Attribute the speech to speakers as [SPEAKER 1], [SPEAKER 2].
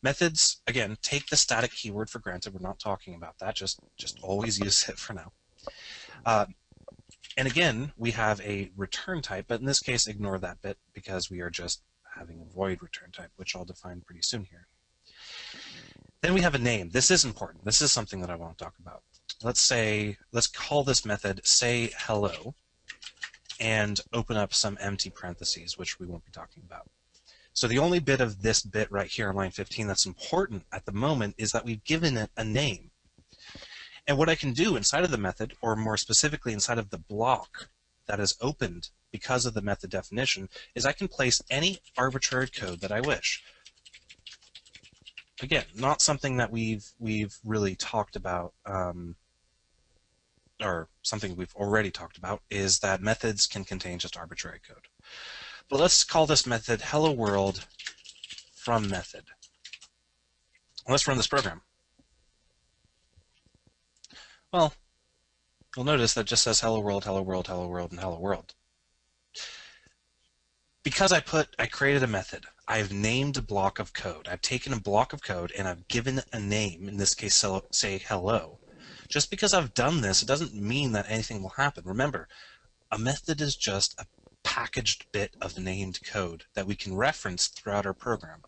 [SPEAKER 1] Methods, again, take the static keyword for granted. We're not talking about that. Just always use it for now. And again, we have a return type, but in this case, ignore that bit because we are just having a void return type, which I'll define pretty soon here. Then we have a name. This is important. This is something that I want to talk about. Let's call this method say hello and open up some empty parentheses, which we won't be talking about. So the only bit of this bit right here on line 15 that's important at the moment is that we've given it a name. And what I can do inside of the method, or more specifically inside of the block that is opened because of the method definition, is I can place any arbitrary code that I wish. Again, not something that we've really talked about, or something we've already talked about, is that methods can contain just arbitrary code. But let's call this method hello world from method. Let's run this program. Well, you'll notice that it just says hello world, hello world, hello world, and hello world. Because I created a method, I've named a block of code. I've taken a block of code and I've given a name, in this case, say hello. Just because I've done this, it doesn't mean that anything will happen. Remember, a method is just a packaged bit of named code that we can reference throughout our program.